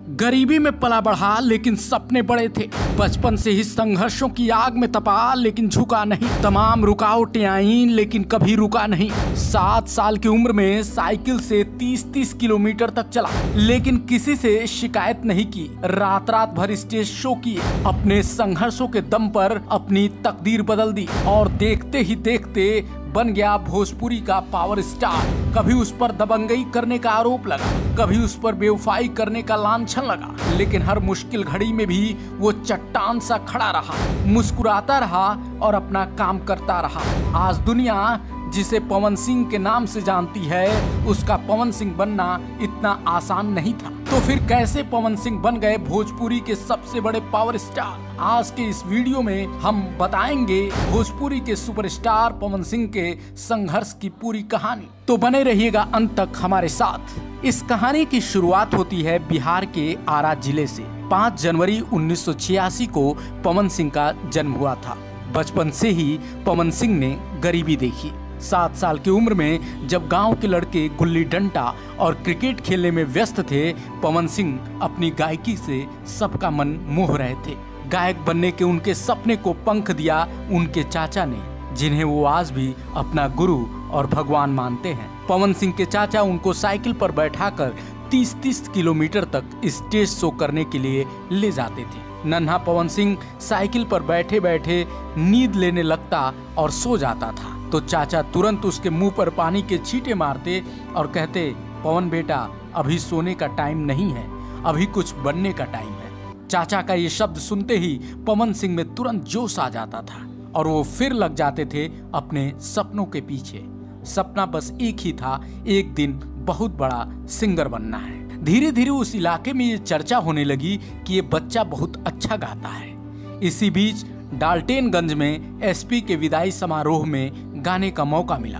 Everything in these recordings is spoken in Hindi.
गरीबी में पला बढ़ा लेकिन सपने बड़े थे। बचपन से ही संघर्षों की आग में तपा लेकिन झुका नहीं। तमाम रुकावटें आईं लेकिन कभी रुका नहीं। 7 साल की उम्र में साइकिल से 30-30 किलोमीटर तक चला लेकिन किसी से शिकायत नहीं की। रात रात भर स्टेज शो किए। अपने संघर्षों के दम पर अपनी तकदीर बदल दी और देखते ही देखते बन गया भोजपुरी का पावर स्टार। कभी उस पर दबंगई करने का आरोप लगा, कभी उस पर बेवफाई करने का लांछन लगा, लेकिन हर मुश्किल घड़ी में भी वो चट्टान सा खड़ा रहा, मुस्कुराता रहा और अपना काम करता रहा। आज दुनिया जिसे पवन सिंह के नाम से जानती है, उसका पवन सिंह बनना इतना आसान नहीं था। तो फिर कैसे पवन सिंह बन गए भोजपुरी के सबसे बड़े पावर स्टार? आज के इस वीडियो में हम बताएंगे भोजपुरी के सुपरस्टार पवन सिंह के संघर्ष की पूरी कहानी। तो बने रहिएगा अंत तक हमारे साथ। इस कहानी की शुरुआत होती है बिहार के आरा जिले से। 5 जनवरी 1986 को पवन सिंह का जन्म हुआ था। बचपन से ही पवन सिंह ने गरीबी देखी। 7 साल की उम्र में जब गांव के लड़के गुल्ली डंडा और क्रिकेट खेलने में व्यस्त थे, पवन सिंह अपनी गायकी से सबका मन मोह रहे थे। गायक बनने के उनके सपने को पंख दिया उनके चाचा ने, जिन्हें वो आज भी अपना गुरु और भगवान मानते हैं। पवन सिंह के चाचा उनको साइकिल पर बैठाकर 30-30 किलोमीटर तक स्टेज शो करने के लिए ले जाते थे। नन्हा पवन सिंह साइकिल पर बैठे बैठे नींद लेने लगता और सो जाता था तो चाचा तुरंत उसके मुंह पर पानी के छींटे मारते और कहते, पवन बेटा, अभी सोने का टाइम नहीं है, अभी कुछ बनने का टाइम है। चाचा का ये शब्द सुनते ही पवन सिंह में तुरंत जोश आ जाता था और वो फिर लग जाते थे अपने सपनों के पीछे। सपना बस एक ही था, एक दिन बहुत बड़ा सिंगर बनना है। धीरे धीरे उस इलाके में ये चर्चा होने लगी कि ये बच्चा बहुत अच्छा गाता है। इसी बीच डाल्टेनगंज में एसपी के विदाई समारोह में गाने का मौका मिला।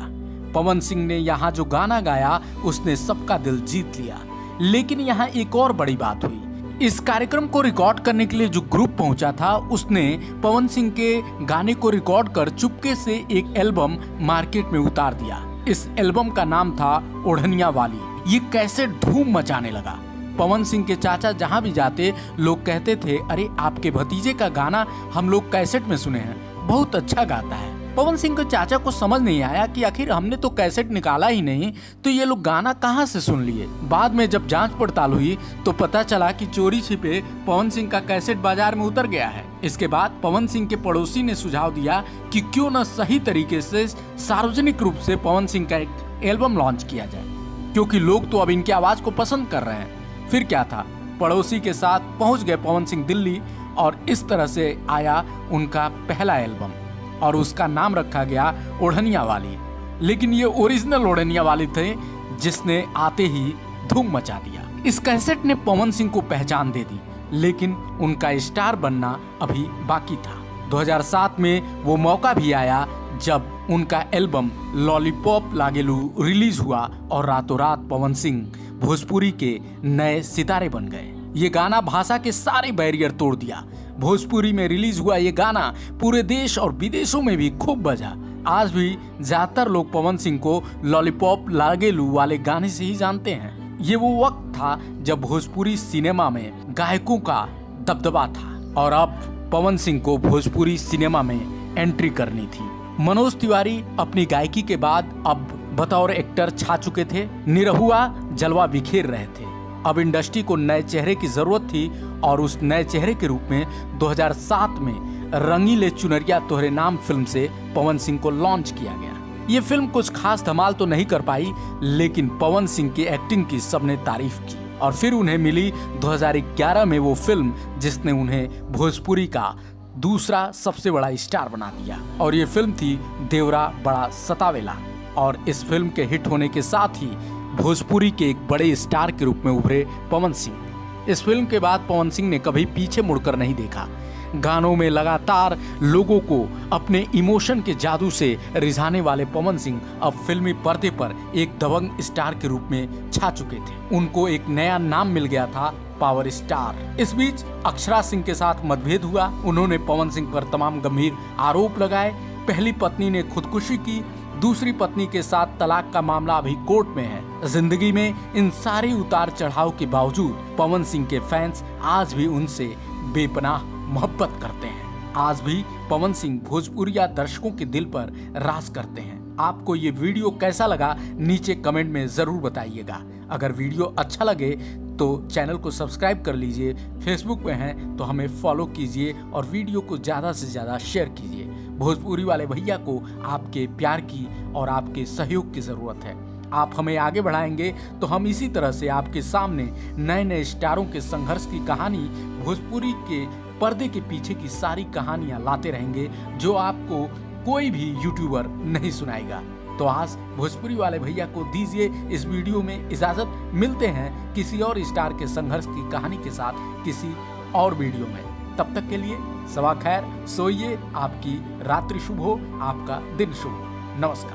पवन सिंह ने यहाँ जो गाना गाया उसने सबका दिल जीत लिया। लेकिन यहाँ एक और बड़ी बात हुई। इस कार्यक्रम को रिकॉर्ड करने के लिए जो ग्रुप पहुंचा था, उसने पवन सिंह के गाने को रिकॉर्ड कर चुपके से एक एल्बम मार्केट में उतार दिया। इस एल्बम का नाम था ओढ़निया वाली। ये कैसे धूम मचाने लगा। पवन सिंह के चाचा जहां भी जाते लोग कहते थे, अरे आपके भतीजे का गाना हम लोग कैसेट में सुने हैं, बहुत अच्छा गाता है। पवन सिंह के चाचा को समझ नहीं आया कि आखिर हमने तो कैसेट निकाला ही नहीं, तो ये लोग गाना कहां से सुन लिए। बाद में जब जांच पड़ताल हुई तो पता चला कि चोरी छिपे पवन सिंह का कैसेट बाजार में उतर गया है। इसके बाद पवन सिंह के पड़ोसी ने सुझाव दिया कि क्यों न सही तरीके से सार्वजनिक रूप से पवन सिंह का एक एल्बम लॉन्च किया जाए, क्योंकि लोग तो अब इनकी आवाज को पसंद कर रहे हैं। फिर क्या था, पड़ोसी के साथ पहुंच गए पवन सिंह दिल्ली और इस तरह से आया उनका पहला एल्बम और उसका नाम रखा गया ओढ़निया वाली। लेकिन ये ओरिजिनल ओढ़निया वाली थे जिसने आते ही धूम मचा दिया। इस कैसेट ने पवन सिंह को पहचान दे दी, लेकिन उनका स्टार बनना अभी बाकी था। 2007 में वो मौका भी आया जब उनका एल्बम लॉलीपॉप लागेलू रिलीज हुआ और रातों रात पवन सिंह भोजपुरी के नए सितारे बन गए। ये गाना भाषा के सारे बैरियर तोड़ दिया। भोजपुरी में रिलीज हुआ ये गाना पूरे देश और विदेशों में भी खूब बजा। आज भी ज्यादातर लोग पवन सिंह को लॉलीपॉप लागेलू वाले गाने से ही जानते हैं। ये वो वक्त था जब भोजपुरी सिनेमा में गायकों का दबदबा था और अब पवन सिंह को भोजपुरी सिनेमा में एंट्री करनी थी। मनोज तिवारी अपनी गायकी के बाद अब बतौर एक्टर छा चुके थे। निरहुआ जलवा बिखेर रहे थे। अब इंडस्ट्री को नए चेहरे की जरूरत थी और उस नए चेहरे के रूप में 2007 में रंगीले चुनरिया तोहरे नाम फिल्म से पवन सिंह को लॉन्च किया गया। ये फिल्म कुछ खास धमाल तो नहीं कर पाई, लेकिन पवन सिंह की एक्टिंग की सबने तारीफ की और फिर उन्हें मिली 2011 में वो फिल्म जिसने उन्हें भोजपुरी का दूसरा सबसे बड़ा स्टार बना दिया और ये फिल्म थी देवरा बड़ा सतावेला। और इस फिल्म के हिट होने के साथ ही भोजपुरी के एक बड़े स्टार के रूप में उभरे पवन सिंह। इस फिल्म के बाद पवन सिंह ने कभी पीछे मुड़कर नहीं देखा। गानों में लगातार लोगों को अपने इमोशन के जादू से रिझाने वाले पवन सिंह अब फिल्मी पर्दे पर एक दबंग स्टार के रूप में छा चुके थे। उनको एक नया नाम मिल गया था, पावर स्टार। इस बीच अक्षरा सिंह के साथ मतभेद हुआ। उन्होंने पवन सिंह पर तमाम गंभीर आरोप लगाए। पहली पत्नी ने खुदकुशी की, दूसरी पत्नी के साथ तलाक का मामला अभी कोर्ट में है। जिंदगी में इन सारे उतार चढ़ाव के बावजूद पवन सिंह के फैंस आज भी उनसे बेपनाह मोहब्बत करते हैं। आज भी पवन सिंह भोजपुरिया दर्शकों के दिल पर राज करते हैं। आपको ये वीडियो कैसा लगा नीचे कमेंट में जरूर बताइएगा। अगर वीडियो अच्छा लगे तो चैनल को सब्सक्राइब कर लीजिए, फेसबुक पे हैं तो हमें फॉलो कीजिए और वीडियो को ज़्यादा से ज़्यादा शेयर कीजिए। भोजपुरी वाले भैया को आपके प्यार की और आपके सहयोग की ज़रूरत है। आप हमें आगे बढ़ाएंगे तो हम इसी तरह से आपके सामने नए नए स्टारों के संघर्ष की कहानी, भोजपुरी के पर्दे के पीछे की सारी कहानियां लाते रहेंगे जो आपको कोई भी यूट्यूबर नहीं सुनाएगा। तो आज भोजपुरी वाले भैया को दीजिए इस वीडियो में इजाजत। मिलते हैं किसी और स्टार के संघर्ष की कहानी के साथ किसी और वीडियो में। तब तक के लिए सबा खैर, सोइए, आपकी रात्रि शुभ हो, आपका दिन शुभ हो। नमस्कार।